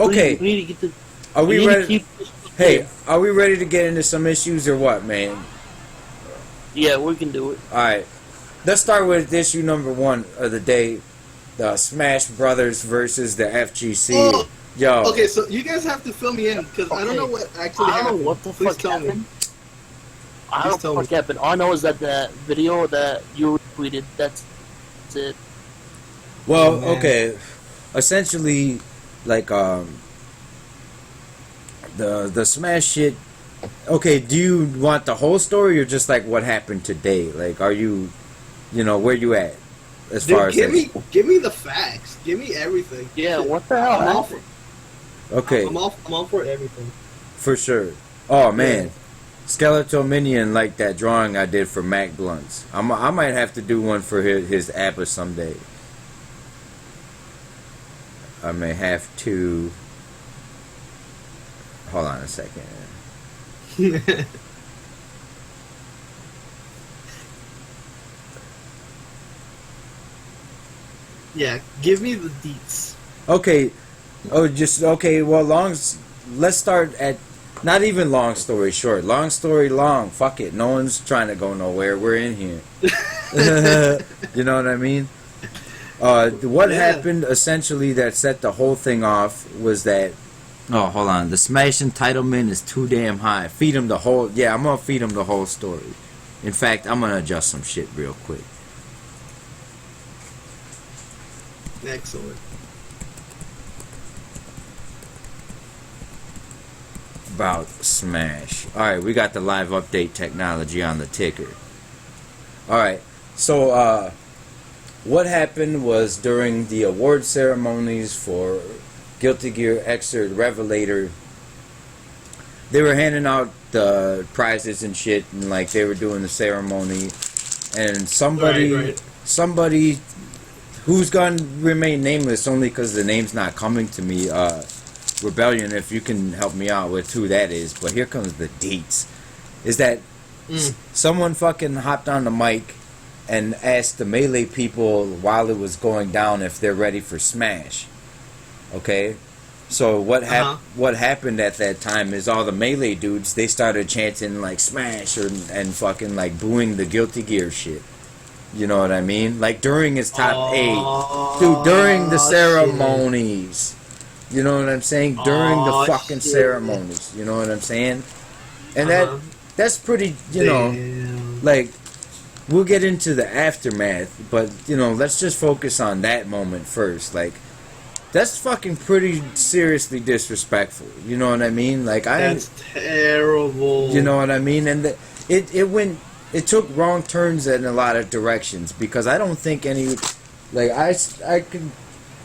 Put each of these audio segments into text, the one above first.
Okay, We need to get the. are We we need to ready? keep. Hey, are we ready to get into some issues or what, man? Yeah, we can do it. All right, let's start with issue number 1 of the day: the Smash Brothers versus the FGC. Oh, Yo, okay, so you guys have to fill me in because I don't know what actually I don't happened. know what the Please fuck tell happened. me. I don't know what happened. All I know is that the video that you tweeted, that's it. well, Oh, man. okay, essentially, like the Smash shit. Okay, do you want the whole story or just like what happened today? Like, are you, where you at as far Dude, as like, give me the facts. Give me everything. Yeah, Shit. what the hell I'm all happened? okay, I'm all for everything. for sure. Oh man, Skeletal Minion like that drawing I did for Mac Blunts. I might have to do one for his APA someday. I may have to. Hold on a second. Yeah, give me the deets. Okay. Oh, just okay. Well, let's start at not even long story short. Long story long. Fuck it. No one's trying to go nowhere. We're in here. You know what I mean? What happened essentially that set the whole thing off was that. Oh, hold on. The Smash entitlement is too damn high. Feed him the whole. Yeah, I'm gonna feed him the whole story. In fact, I'm gonna adjust some shit real quick. Excellent. About Smash. Alright, we got the live update technology on the ticker. Alright, so what happened was during the award ceremonies for Guilty Gear Xrd Revelator, they were handing out the prizes and shit, and like they were doing the ceremony, and somebody who's gonna remain nameless only because the name's not coming to me, Rebellion, if you can help me out with who that is, but here comes the deets. Is that someone fucking hopped on the mic and asked the Melee people while it was going down if they're ready for Smash. Okay? So what happened at that time is all the Melee dudes, they started chanting like Smash and fucking like booing the Guilty Gear shit. You know what I mean? Like during his top 8. Dude, during the ceremonies. You know what I'm saying? During the fucking ceremonies. You know what I'm saying? And that's pretty, like, we'll get into the aftermath, but, let's just focus on that moment first. Like, that's fucking pretty seriously disrespectful. You know what I mean? Like, that's terrible. You know what I mean? And it took wrong turns in a lot of directions because I don't think any, like,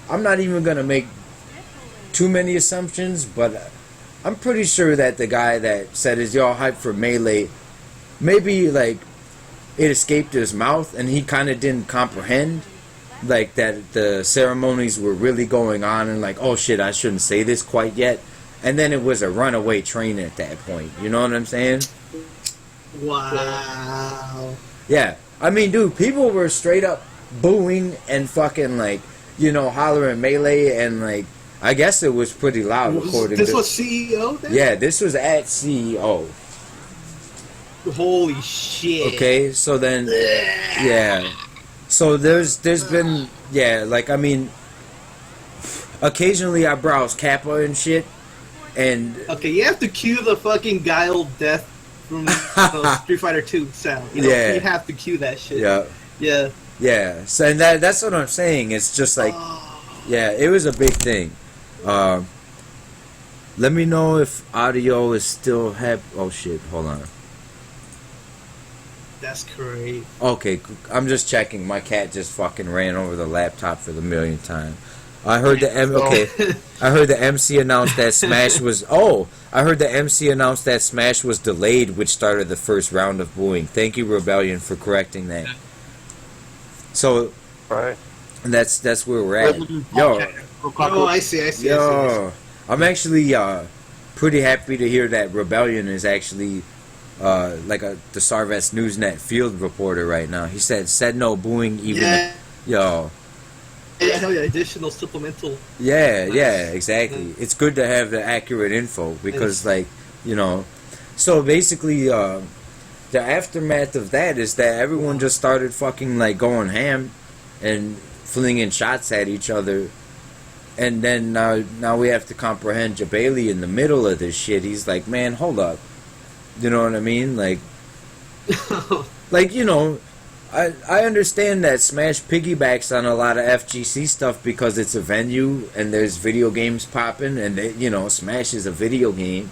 I'm not even gonna make too many assumptions, but I'm pretty sure that the guy that said is y'all hyped for Melee, maybe like it escaped his mouth and he kind of didn't comprehend like that the ceremonies were really going on and like, oh shit, I shouldn't say this quite yet, and then it was a runaway train at that point. You know what I'm saying? Wow. Yeah, I mean, dude, people were straight up booing and fucking like, hollering Melee, and like, I guess it was pretty loud. This was CEO then? Yeah, this was at CEO. Holy shit. Okay, so then, yeah. So there's been, like, I mean, occasionally I browse Kappa and shit, and... Okay, you have to cue the fucking Guile death from Street Fighter 2 sound. You have to cue that shit. Yeah. Yeah, so and that's what I'm saying. It's just like, yeah, it was a big thing. Let me know if audio is still oh shit, hold on. That's great. Okay, I'm just checking. My cat just fucking ran over the laptop for the millionth time. I heard I heard the MC announce that Smash was I heard the MC announce that Smash was delayed, which started the first round of booing. Thank you, Rebellion, for correcting that. So right. That's where we're at. Yo. Oh, I see. Yo, I'm actually pretty happy to hear that Rebellion is actually the Sarvest Newsnet field reporter right now. He said no booing even. Yeah. Yo, Yeah, hell yeah, additional supplemental. Yeah, yeah, exactly. It's good to have the accurate info because, like, you know, so basically, the aftermath of that is that everyone just started fucking like going ham and flinging shots at each other, and then now we have to comprehend Jabali in the middle of this shit. He's like, man, hold up, you know what I mean? Like you know. I understand that Smash piggybacks on a lot of FGC stuff because it's a venue and there's video games popping and you know Smash is a video game,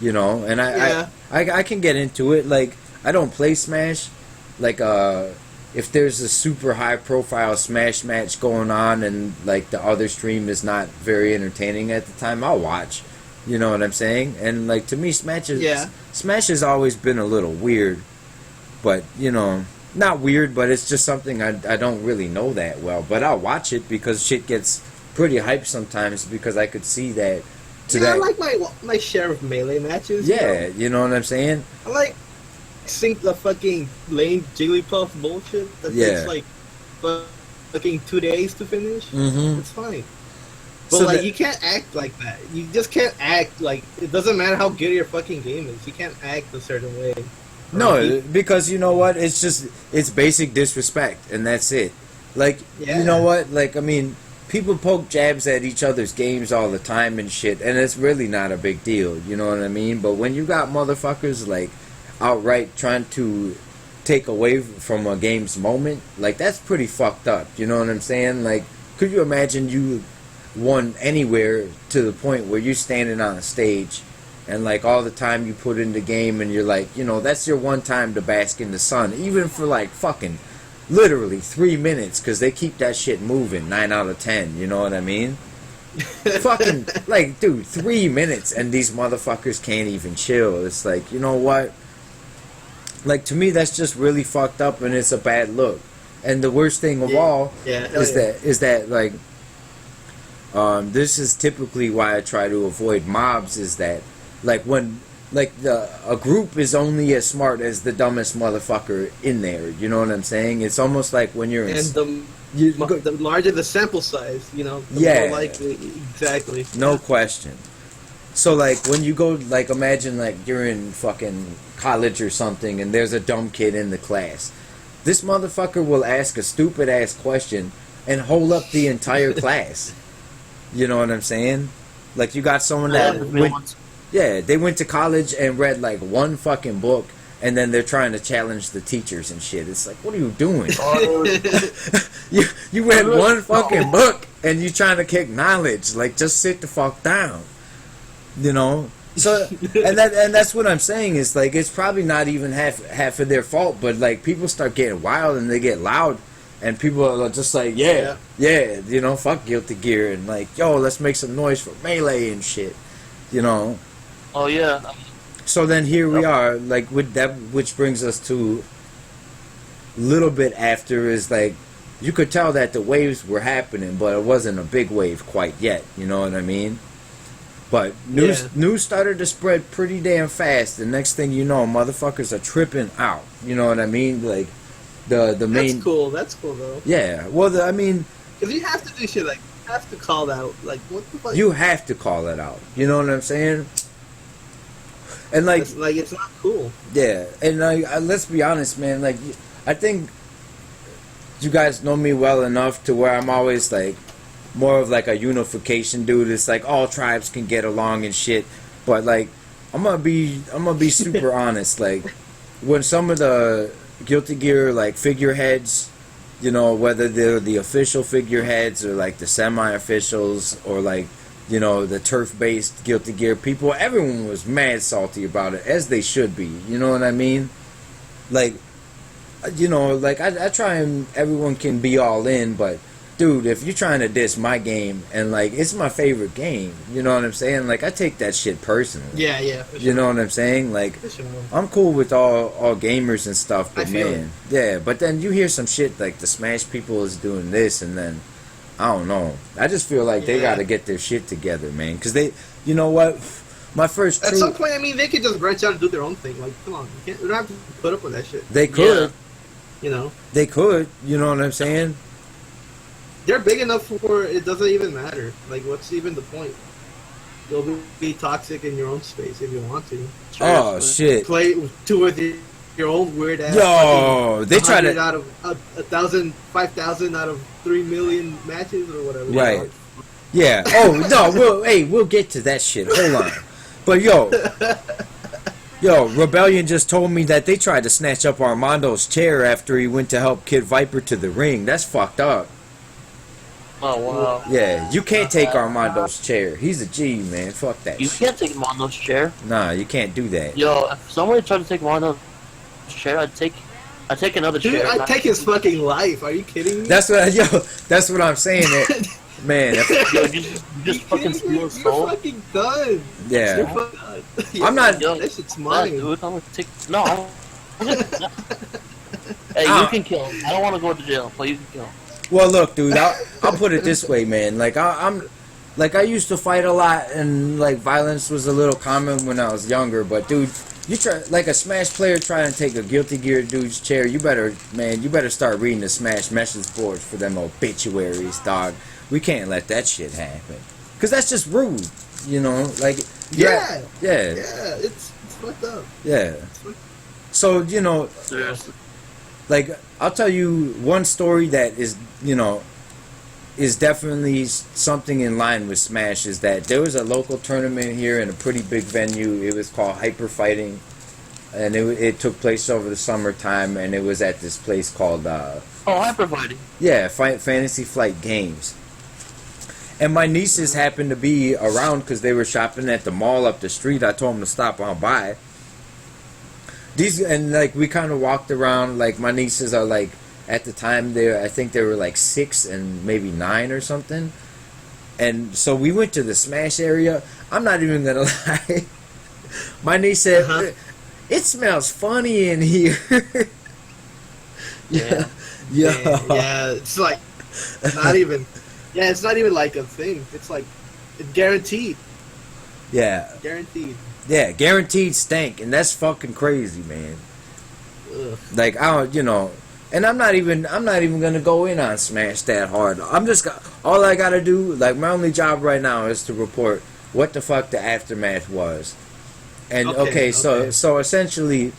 you know, and I can get into it. Like I don't play Smash, like if there's a super high profile Smash match going on and like the other stream is not very entertaining at the time, I'll watch. You know what I'm saying? And like to me, Smash has always been a little weird, but you know. Not weird, but it's just something I don't really know that well. But I'll watch it because shit gets pretty hyped sometimes because I could see that. I like my share of Melee matches. Yeah, you know what I'm saying? I like sync the fucking lame Jigglypuff bullshit that takes like fucking 2 days to finish. Mm-hmm. It's fine. But so like you can't act like that. You just can't act like it doesn't matter how good your fucking game is. You can't act a certain way. No, because you know what? It's basic disrespect, and that's it. Like, you know what? Like, I mean, people poke jabs at each other's games all the time and shit, and it's really not a big deal, you know what I mean? But when you got motherfuckers, like, outright trying to take away from a game's moment, like, that's pretty fucked up, you know what I'm saying? Like, could you imagine you won anywhere to the point where you're standing on a stage and like all the time you put in the game and you're like, you know, that's your one time to bask in the sun, even for like fucking literally 3 minutes, because they keep that shit moving 9 out of 10, you know what I mean? Fucking like, dude, 3 minutes and these motherfuckers can't even chill. It's like, you know what, like to me that's just really fucked up and it's a bad look. And the worst thing of all is that like this is typically why I try to avoid mobs, is that like when like a group is only as smart as the dumbest motherfucker in there, you know what I'm saying? It's almost like when you're the larger the sample size, you know, the more likely. Exactly. No question. So like when you go, like imagine like you're in fucking college or something and there's a dumb kid in the class. This motherfucker will ask a stupid ass question and hold up the entire class. You know what I'm saying? Like you got someone that they went to college and read like one fucking book, and then they're trying to challenge the teachers and shit. It's like, what are you doing? you read one fucking book and you trying to kick knowledge. Like, just sit the fuck down. You know? So and that's what I'm saying is like it's probably not even half of their fault, but like people start getting wild and they get loud. And people are just like, yeah, you know, fuck Guilty Gear, and like, yo, let's make some noise for Melee and shit, you know. Oh yeah. So then here we are, like with that, which brings us to a little bit after is like, you could tell that the waves were happening, but it wasn't a big wave quite yet, you know what I mean? But news started to spread pretty damn fast. The next thing you know, motherfuckers are tripping out, you know what I mean? Like. The main. That's cool though. Yeah. Well, I mean, because you have to do shit like you have to call out like what the fuck. You have to call it out. You know what I'm saying? And like it's not cool. Yeah, and let's be honest, man. Like, I think you guys know me well enough to where I'm always like more of like a unification dude. It's like all tribes can get along and shit. But like, I'm gonna be super honest. Like, when some of the Guilty Gear like figureheads, you know, whether they're the official figureheads or like the semi-officials or like, you know, the turf-based Guilty Gear people, everyone was mad salty about it, as they should be, you know what I mean? Like, you know, like I try and everyone can be all in, but dude, if you're trying to diss my game and like it's my favorite game, you know what I'm saying? Like I take that shit personally. Yeah, for sure. You know what I'm saying? Like I'm cool with all gamers and stuff, but man, yeah. But then you hear some shit like the Smash people is doing this, and then I don't know. I just feel like they got to get their shit together, man. Because they, you know what? My first at some point, I mean, they could just branch out and do their own thing. Like, come on, you don't have to put up with that shit. They could, you know. They could, you know what I'm saying? they're big enough for it doesn't even matter. Like, what's even the point? You'll be toxic in your own space if you want to. Oh shit! Play with your own weird ass. Yo, they try to out of 1,000, 5,000 out of 3 million matches or whatever. Right. Yeah. Oh no. We'll get to that shit. Hold on. But yo, Rebellion just told me that they tried to snatch up Armando's chair after he went to help Kid Viper to the ring. That's fucked up. Oh wow. Yeah, you can't take Armando's chair. He's a G, man. Fuck that. You shit. can't take Mondo's chair. Nah, you can't do that. Yo, if somebody tried to take Mondo's chair, I'd take another Dude, chair. I'd take his fucking life. Are you kidding me? That's what I'm saying. Man, Yo, just fucking steal his soul. You're fucking done. You're yeah. fucking done. I'm not. Yo, That shit's yeah, mine. dude, I'm gonna take. No. Hey, you can kill him. I don't want to go to jail, but you can kill him. Well, look, dude. I'll put it this way, man. Like I'm I used to fight a lot, and like violence was a little common when I was younger. But dude, you try like a Smash player trying to take a Guilty Gear dude's chair. You better start reading the Smash message boards for them obituaries, dog. We can't let that shit happen, cause that's just rude, you know. Like Yeah. yeah, It's fucked up. yeah. So you know, Seriously. like I'll tell you one story that is is definitely something in line with Smash. Is that there was a local tournament here in a pretty big venue. It was called Hyper Fighting, and it took place over the summertime, and it was at this place called Hyper Fighting. yeah, Fantasy Flight Games. And my nieces happened to be around because they were shopping at the mall up the street. I told them to stop on by. Like we kind of walked around. Like my nieces are like at the time I think they were like 6 and maybe 9 or something. And so we went to the Smash area. I'm not even gonna lie. My niece said, "It smells funny in here." Yeah. Yeah. It's like not even. Yeah, it's not even like a thing. It's like guaranteed. Yeah. Guaranteed. Yeah, guaranteed stank, and that's fucking crazy, man. Ugh. Like I don't, and I'm not even gonna go in on Smash that hard. All I gotta do, like my only job right now is to report what the fuck the aftermath was. And okay. So essentially,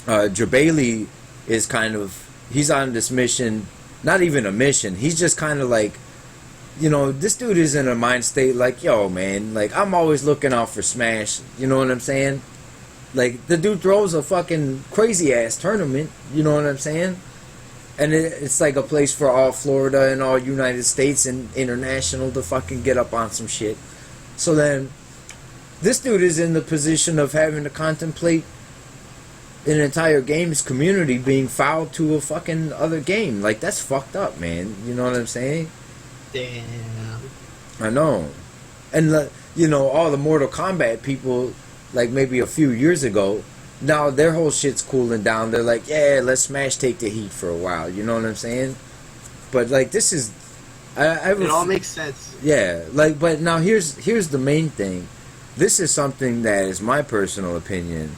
Jabali is he's on this mission. Not even a mission. He's just kind of like, this dude is in a mind state like, yo, man, like, I'm always looking out for Smash. You know what I'm saying? Like, the dude throws a fucking crazy-ass tournament. You know what I'm saying? And it's like a place for all Florida and all United States and international to fucking get up on some shit. So then, this dude is in the position of having to contemplate an entire games community being fouled to a fucking other game. Like, that's fucked up, man. You know what I'm saying? Damn. I know. And, all the Mortal Kombat people, like maybe a few years ago, now their whole shit's cooling down. They're like, yeah, let Smash take the heat for a while. You know what I'm saying? But, like, this is... It all makes sense. Yeah. Like, but now here's the main thing. This is something that is my personal opinion.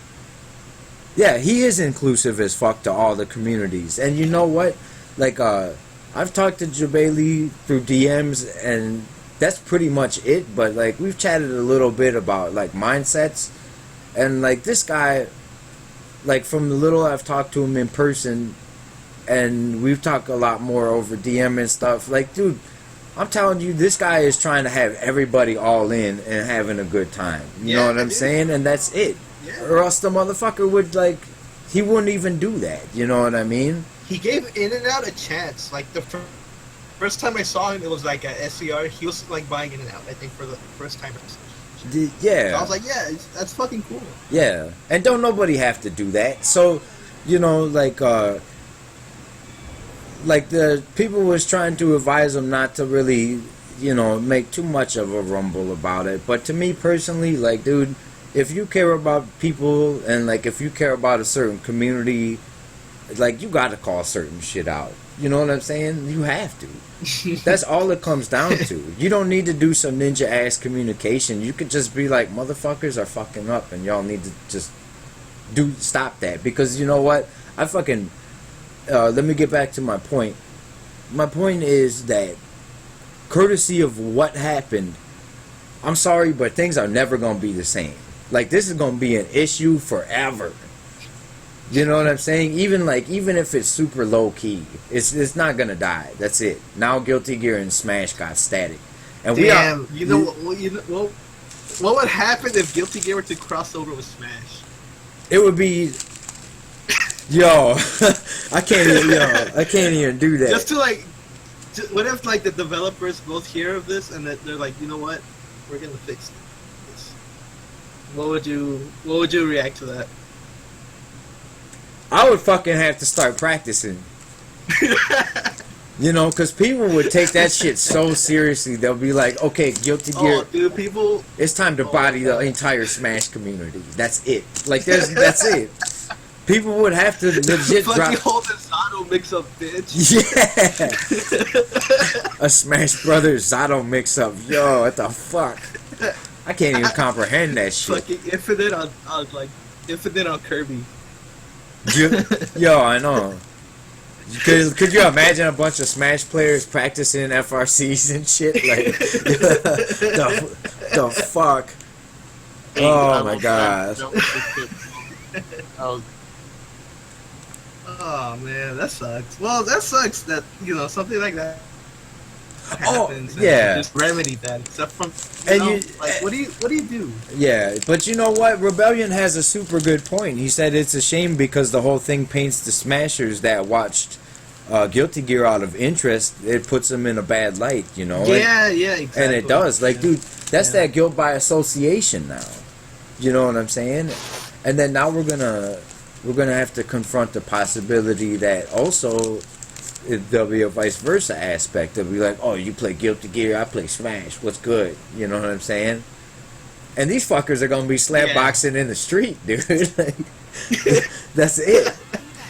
Yeah, he is inclusive as fuck to all the communities. And you know what? Like, I've talked to Jabali through DMs, and that's pretty much it. But, like, we've chatted a little bit about, like, mindsets. And, like, this guy, like, from the little I've talked to him in person, and we've talked a lot more over DM and stuff. Like, dude, I'm telling you, this guy is trying to have everybody all in and having a good time. You know what I'm saying? And that's it. Yeah. Or else the motherfucker would, like, he wouldn't even do that. You know what I mean? He gave In and Out a chance. Like, the first time I saw him, it was like at SCR. He was, like, buying In and Out, I think, for the first time. Yeah. So I was like, yeah, that's fucking cool. Yeah. And don't nobody have to do that. So, like the people was trying to advise him not to really, make too much of a rumble about it. But to me personally, like, dude, if you care about people and, like, if you care about a certain community, like, you gotta call certain shit out. You know what I'm saying? You have to. That's all it comes down to. You don't need to do some ninja-ass communication. You could just be like, motherfuckers are fucking up and y'all need to just stop that. Because you know what? Let me get back to my point. my point is that, courtesy of what happened, I'm sorry, but things are never gonna be the same. Like, this is gonna be an issue forever. You know what I'm saying? Even if it's super low key, it's not gonna die. That's it. Now Guilty Gear and Smash got static, and Damn, what would happen if Guilty Gear were to cross over with Smash? It would be, yo, I can't even do that. Just to what if like the developers both hear of this and that they're like, you know what, we're gonna fix this. What would you react to that? I would fucking have to start practicing. You know, because people would take that shit so seriously. They'll be like, okay, Guilty Gear. Oh, dude, people. It's time to body the entire Smash community. That's it. Like, that's it. People would have to legit drop. Fucking hold the Zato mix-up, bitch. Yeah. A Smash Brothers Zato mix-up. Yo, what the fuck? I can't even comprehend that shit. Fucking Infinite on Infinite on Kirby. Yo, I know. Could you imagine a bunch of Smash players practicing FRCs and shit? Like, the fuck? Oh my god. Oh man, that sucks. Well, that sucks that, you know, something like that happens. Yeah. Just remedy that. Except from, what do you do? Yeah, but you know what? Rebellion has a super good point. He said it's a shame because the whole thing paints the Smashers that watched Guilty Gear out of interest. It puts them in a bad light, you know? Yeah, exactly. And it does. Like, dude, that's that guilt by association now. You know what I'm saying? And then now we're gonna have to confront the possibility that also there'll be a vice versa aspect. They'll be like, oh, you play Guilty Gear, I play Smash. What's good? You know what I'm saying? And these fuckers are gonna be slapboxing in the street, dude. Like, that's it.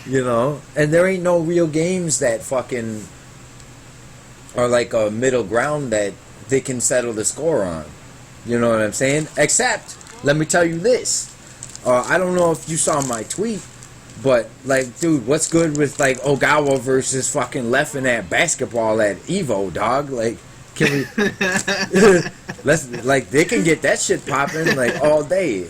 You know? And there ain't no real games that fucking are like a middle ground that they can settle the score on. You know what I'm saying? Except, let me tell you this. I don't know if you saw my tweet, but, like, dude, what's good with, like, Ogawa versus fucking Leffen at basketball at Evo, dog? Like, can we... they can get that shit popping, like, all day.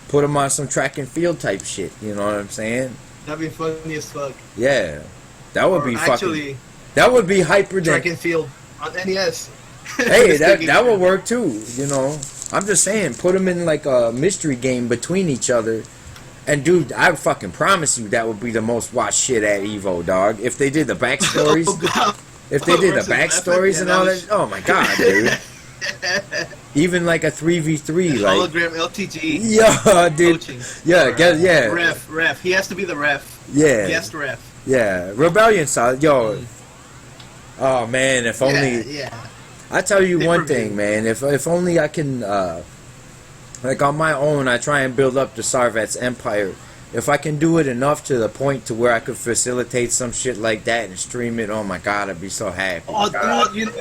Put them on some track and field type shit, you know what I'm saying? That'd be funny as fuck. Yeah. That would be actually, fucking... That would be hyper... Track and field on NES. Hey, that would work, too, you know? I'm just saying, put them in like a mystery game between each other, and dude, I fucking promise you that would be the most watched shit at Evo, dog. If they did the backstories, and all that, oh my god, dude. Even like a 3v3, like hologram LTG. Yeah, dude. Coaching. Yeah. Ref. He has to be the ref. Yeah. Guest ref. Yeah. Rebellion solid. Yo. Oh man, if only. Yeah. I tell you one thing, man. If only I can, like on my own, I try and build up the Sarvet's empire. If I can do it enough to the point to where I could facilitate some shit like that and stream it, oh my god, I'd be so happy. Oh, dude,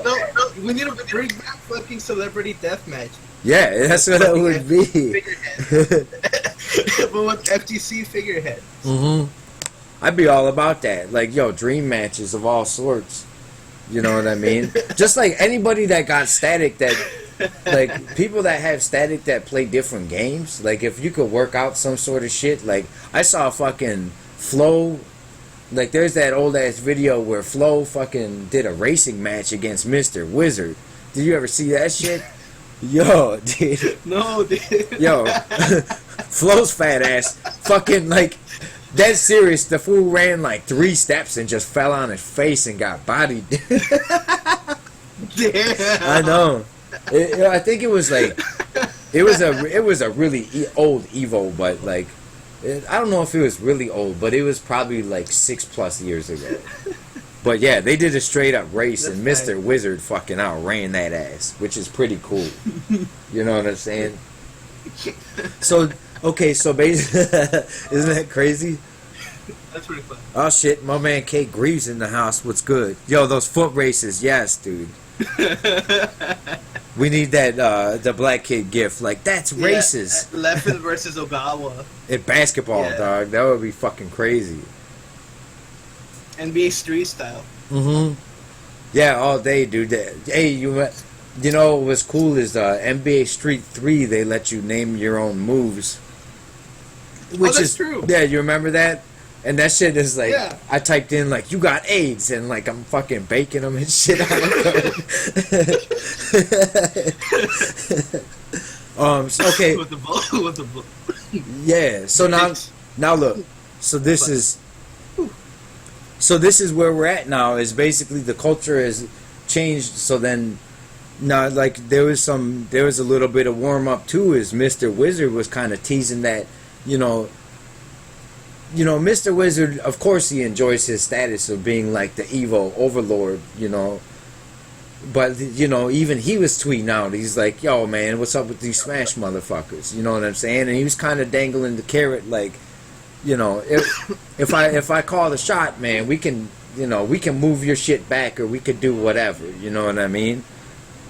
we need to bring back fucking Celebrity Deathmatch. Yeah, that's what it would be. But with FGC figurehead. Mm-hmm. I'd be all about that. Like, yo, dream matches of all sorts. You know what I mean? Just like anybody that got static that, like, people that have static that play different games, like, if you could work out some sort of shit, like, I saw fucking Flo, like, there's that old-ass video where Flo fucking did a racing match against Mr. Wizard. Did you ever see that shit? Yo, dude. No, dude. Yo, Flo's fat ass fucking, like, dead serious, the fool ran like 3 steps and just fell on his face and got bodied. Damn. I know. I think it was like it was a really old Evo, but like I don't know if it was really old, but it was probably like 6+ years ago. But yeah, they did a straight up race, and Mr. Wizard fucking outran that ass, which is pretty cool. You know what I'm saying? So. Okay, so basically, isn't that crazy? That's pretty fun. Oh shit, my man Kate Greaves in the house. What's good? Yo, those foot races, yes, dude. We need that the black kid gif. Like, that's races. Leffen versus Ogawa. At basketball, dog. That would be fucking crazy. NBA Street style. Mm-hmm. Yeah, all day, dude. Hey, you know what's cool is NBA Street 3. They let you name your own moves, which that's is true. Yeah, you remember that? And that shit is like, Yeah. I typed in like, you got AIDS, and like I'm fucking baking them and shit out of okay, with the ball, with the ball. yeah. So now look. So this is where we're at now. Is basically the culture has changed. So then now, like there was a little bit of warm up too. Is Mr. Wizard was kind of teasing that, you know, Mr. Wizard, of course, he enjoys his status of being like the evil overlord, But, even he was tweeting out. He's like, yo, man, what's up with these Smash motherfuckers? You know what I'm saying? And he was kind of dangling the carrot like, if I call the shot, man, we can move your shit back or we could do whatever. You know what I mean?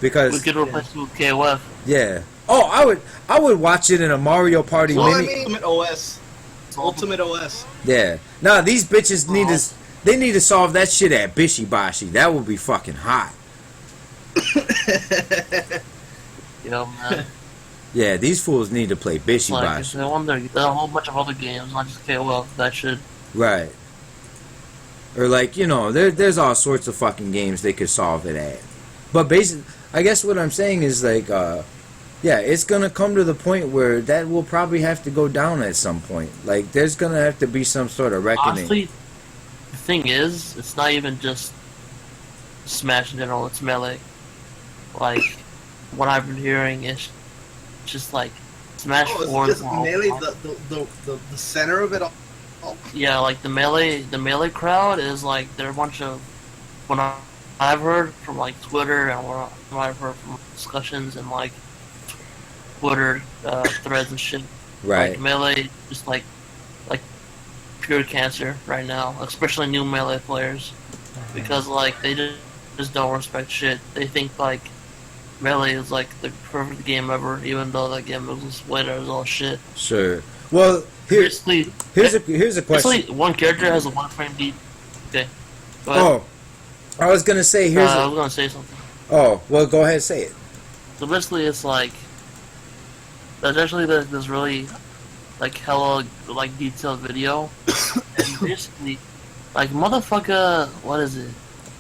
Because we could replace it with KOF. Yeah. Oh, I would watch it in a Mario Party Well, I mini. mean, Ultimate OS. Yeah. Nah, these bitches need to solve that shit at Bishibashi. That would be fucking hot. Yo, man. Yeah, these fools need to play Like, if Bishibashi. they want there's a whole bunch of other games, not just KOF, that should. Right. Or like, there's all sorts of fucking games they could solve it at. But basically, I guess what I'm saying is like, yeah, it's gonna come to the point where that will probably have to go down at some point. Like, there's gonna have to be some sort of reckoning. Honestly, the thing is, it's not even just Smash in general, it's Melee. Like, what I've been hearing is just like Smash 4 it's is just more Melee, open. the center of it all. Yeah, like the melee crowd is like they're a bunch of what I've heard from like Twitter and what I've heard from discussions and like Twitter threads and shit. Right. Like Melee just like pure cancer right now, especially new Melee players, because like they just don't respect shit. They think like Melee is like the perfect game ever, even though that game was winner is all shit. Sure. Well, here's a question. Basically, one character has a one frame deep. Okay. Go ahead. Oh, I was gonna say I was gonna say something. Oh, well, go ahead, say it. So basically, it's like there's actually this really like hella like detailed video, and basically, like motherfucker, what is it?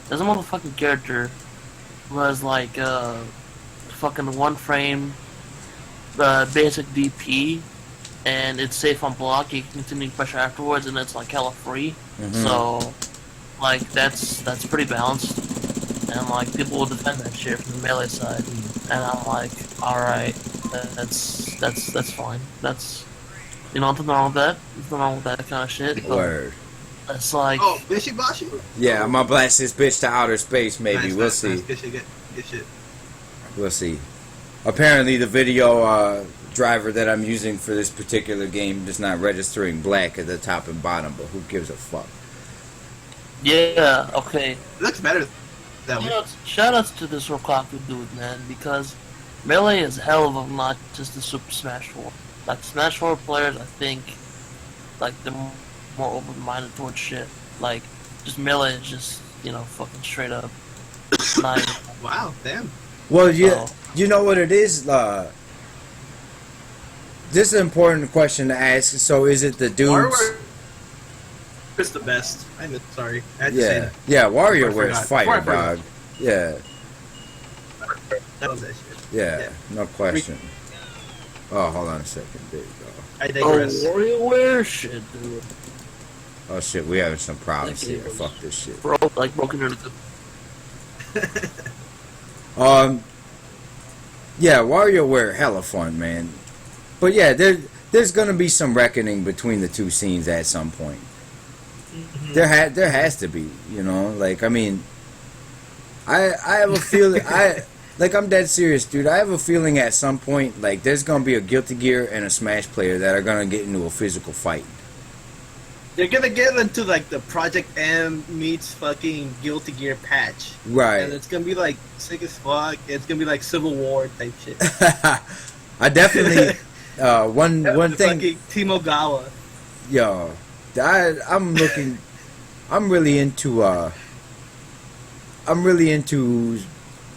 There's a motherfucking character who has like fucking one frame, basic DP, and it's safe on block. You can continue pressure afterwards, and it's like hella free. Mhm. So, like that's pretty balanced, and like people will defend that shit from the Melee side, and I'm like, all right, that's fine. That's nothing wrong with that. Nothing wrong with that kind of shit. But Word. it's like, Oh, Bishibashi? Yeah, I'm gonna blast this bitch to outer space. Maybe we'll see. Nice. Good shit. We'll see. Apparently, the video driver that I'm using for this particular game is not registering black at the top and bottom, but who gives a fuck? yeah, okay. It looks better that way. Shoutouts to this Rokaku dude, man, because Melee is hell of a lot just the Super Smash 4. Like, Smash 4 players, I think, like, they're more open-minded towards shit. Like, just Melee is just, fucking straight up. Like, Wow, damn. Well, so, you know what it is? This is an important question to ask. So, is it the dudes? WarioWare is the best. Sorry, I had to say that. Yeah, WarioWare is Before I fire, forgot. dog. Yeah, That was that shit. yeah, no question. Oh, hold on a second. There you go. I oh, digress. WarioWare shit, dude. Oh shit, we having some problems That here. game was Fuck this shit. Broken into the... Yeah, WarioWare, hella fun, man. But yeah, there's gonna be some reckoning between the two scenes at some point. Mm-hmm. There has to be, Like, I mean, I have a feeling. I'm dead serious, dude. I have a feeling at some point, like, there's gonna be a Guilty Gear and a Smash player that are gonna get into a physical fight. They're gonna get into like the Project M meets fucking Guilty Gear patch. Right. And it's gonna be like sick as fuck. It's gonna be like Civil War type shit. I definitely one thing. Fucking Timo Gawa. Yo, I'm really into I'm really into.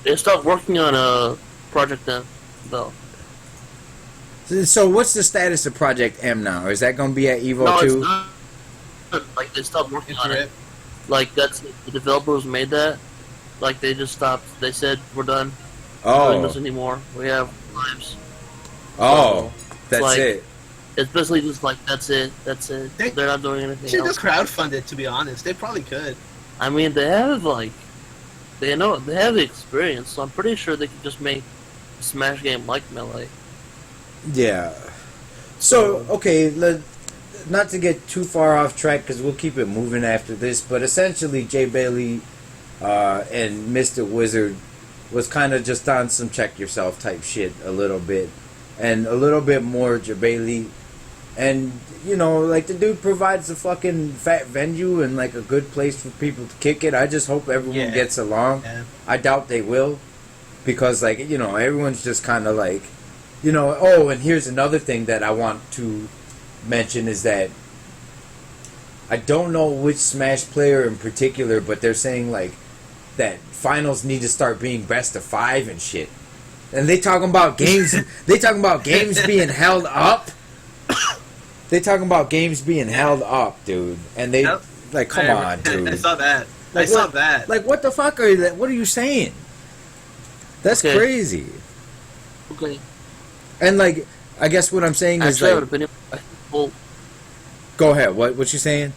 They stopped working on a project then, though. So what's the status of Project M now? Is that gonna be at Evo No, it's 2? not. Like they stopped working It's on it. rip. Like that's the developers made that. Like they just stopped. They said we're done doing this Oh, anymore. We have lives. oh, that's like- it. It's basically just like that's it. That's it. They- They're not doing anything Should else. just crowdfund it. To be honest, they probably could. I mean, they have like, they know they have the experience, so I'm pretty sure they could just make a Smash game like Melee. Yeah. So okay, not to get too far off track because we'll keep it moving after this. But essentially, Jay Bailey and Mr. Wizard was kind of just on some check yourself type shit a little bit, and a little bit more Jay Bailey. And you know, like the dude provides a fucking fat venue and like a good place for people to kick it. I just hope everyone Yeah. gets along. Yeah. I doubt they will, because like you know everyone's just kind of like, you know. Oh, and here's another thing that I want to mention is that I don't know which Smash player in particular, but they're saying like that finals need to start being best of 5 and shit. And they talking about games. They talking about games being held up. They talking about games being held up, dude. And they Yep. like, come on, dude. I saw that. I Like, saw what- that. Like, what the fuck are you? What are you saying? That's Okay. crazy. Okay. And like, I guess what I'm saying is Actually, I have like, an opinion. Well, go ahead. What you saying?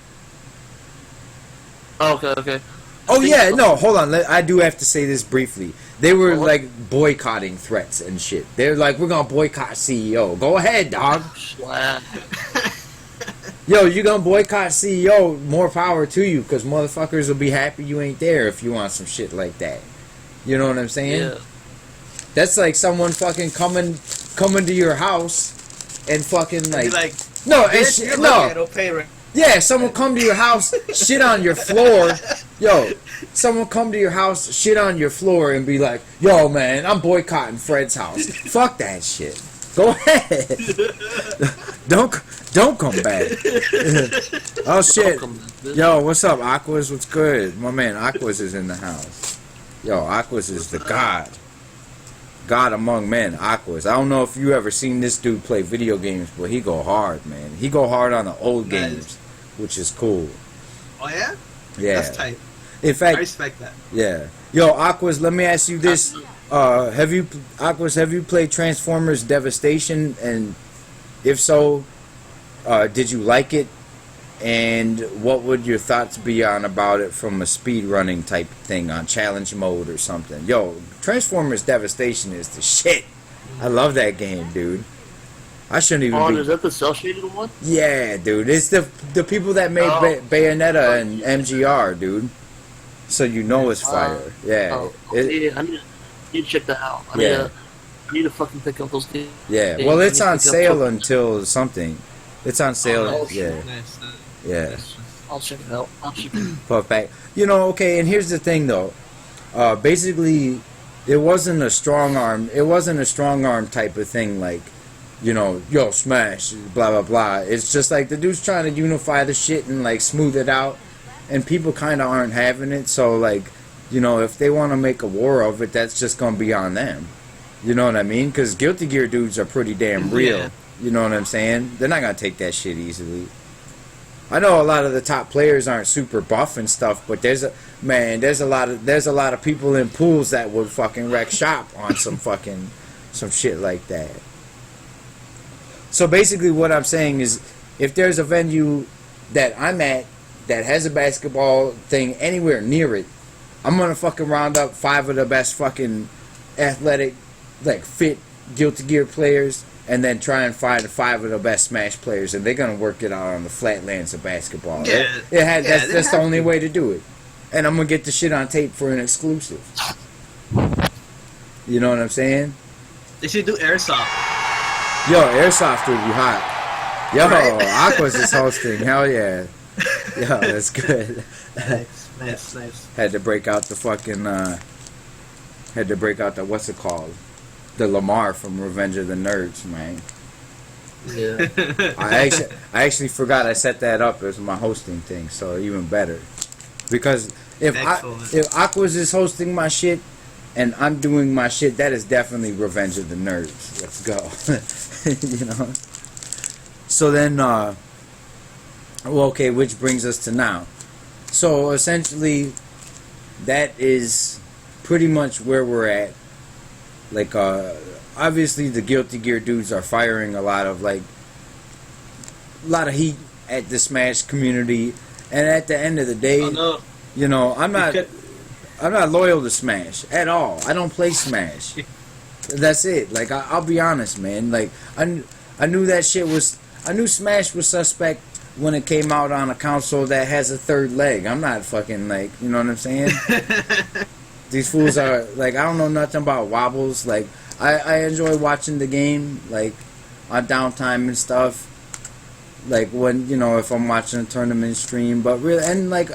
oh, okay. Oh think yeah, so. no, hold on. I do have to say this briefly. They were What? like boycotting threats and shit. They're like, we're gonna boycott CEO. Go ahead, dog. Schlag. Yo, you gonna boycott CEO? More power to you, because motherfuckers will be happy you ain't there if you want some shit like that. You know what I'm saying? Yeah. That's like someone fucking coming to your house and fucking Be like, like, no, and "Bitch, you're lucky I no, don't pay rent." yeah, someone come to your house, shit on your floor. Yo, someone come to your house, shit on your floor, and be like, yo, man, I'm boycotting Fred's house. Fuck that shit. Go ahead. don't come back. Oh shit. Welcome. This- Yo, what's up, Aquas? What's good? My man Aquas is in the house. Yo, Aquas is the god. God among men, Aquas. I don't know if you ever seen this dude play video games, but he go hard, man. He go hard on the old Nice. games, which is cool. Oh yeah, Yeah. that's tight. In I fact, respect that. yeah. Yo, Aquas, let me ask you this. Have you played Transformers Devastation? And if so, did you like it? And what would your thoughts be on about it from a speed running type thing on challenge mode or something? Yo, Transformers Devastation is the shit. I love that game, dude. I shouldn't even Oh, be. is that the cell shaded one? Yeah, dude. It's the people that made Oh. Bayonetta and MGR, dude. So you know it's fire. Yeah. Oh, It- yeah, I need to check that out. I need to fucking pick up those games. yeah. Yeah, Well, you it's need to on pick up sale some- until something. It's on sale. Oh, Yeah. Nice. Yeah. I'll check it out. Puff back. You know, okay, and here's the thing though. Basically it wasn't a strong arm type of thing like, you know, yo, smash, blah blah blah. It's just like the dude's trying to unify the shit and like smooth it out, and people kinda aren't having it, so like, you know, if they wanna make a war of it, that's just gonna be on them. You know what I mean? Because Guilty Gear dudes are pretty damn real. Yeah. You know what I'm saying? They're not gonna take that shit easily. I know a lot of the top players aren't super buff and stuff, but there's a lot of people in pools that would fucking wreck shop on some shit like that. So basically what I'm saying is, if there's a venue that I'm at that has a basketball thing anywhere near it, I'm gonna fucking round up 5 of the best fucking athletic, like fit Guilty Gear players, and then try and find 5 of the best Smash players, and they're gonna work it out on the flatlands of basketball. Yeah. That's they the have only to. way to do it. And I'm gonna get the shit on tape for an exclusive. You know what I'm saying? They should do airsoft. Yo, Airsoft would be hot. Yo, Right? Aquas is hosting. Hell yeah. Yo, that's good. Nice. Had to break out the fucking, what's it called? The Lamar from Revenge of the Nerds, man. Yeah. I actually forgot I set that up as my hosting thing, so even better. Because Excellent. If Aquas is hosting my shit and I'm doing my shit, that is definitely Revenge of the Nerds. Let's go. You know. So then, well, okay, which brings us to now. So essentially, that is pretty much where we're at. Like, obviously, the Guilty Gear dudes are firing a lot of heat at the Smash community, and at the end of the day, Oh, no. you know, I'm not loyal to Smash at all. I don't play Smash. That's it. Like, I'll be honest, man. Like, I knew that shit was. I knew Smash was suspect when it came out on a console that has a third leg. I'm not fucking like, you know what I'm saying? These fools are like, I don't know nothing about wobbles. Like, I enjoy watching the game, like, on downtime and stuff. Like, when, you know, if I'm watching a tournament stream. But really, and like,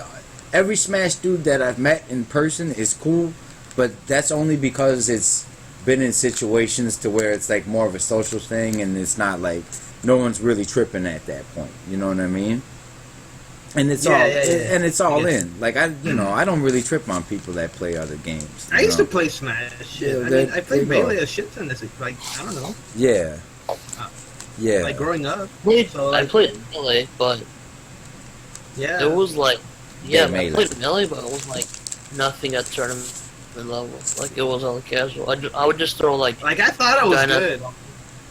every Smash dude that I've met in person is cool. But that's only because it's been in situations to where it's like more of a social thing, and it's not like no one's really tripping at that point. You know what I mean? And it's and it's all in. Like, I don't really trip on people that play other games. I used to play Smash. Shit. Yeah, I mean, I played Melee a shit ton. Like, I don't know. Yeah. Yeah. Like growing up. So, I like, played Melee, but yeah. it was like, I Melee. played Melee, but it was like nothing at tournament level. Like, it was all casual. I would just throw like. Like, I thought I was Dyna- good.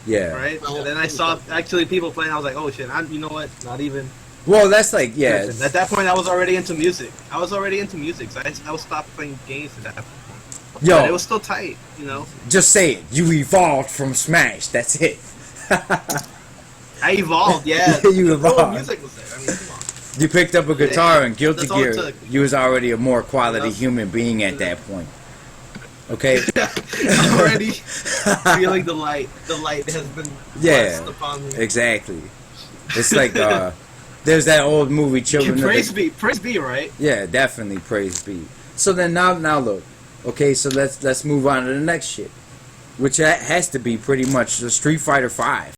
Yeah. Right? And then I saw actually people playing. I was like, oh shit! You know what? Not even. Well, that's like, yeah. At that point, I was already into music. So I was stopped playing games at that point. Yo, But it was still tight, you know. just say it. You evolved from Smash. That's it. I evolved, yeah. You The evolved. music was there. I mean, come on. You picked up a guitar and Guilty That's all it Gear. took. You was already a more quality Enough. human being at that point. Okay. Already feeling the light. The light has been Yeah. pressed upon me. Exactly. It's like there's that old movie Children of the... Praise be, right? Yeah, definitely praise be. So then now look. Okay, so let's move on to the next shit, which has to be pretty much the Street Fighter 5.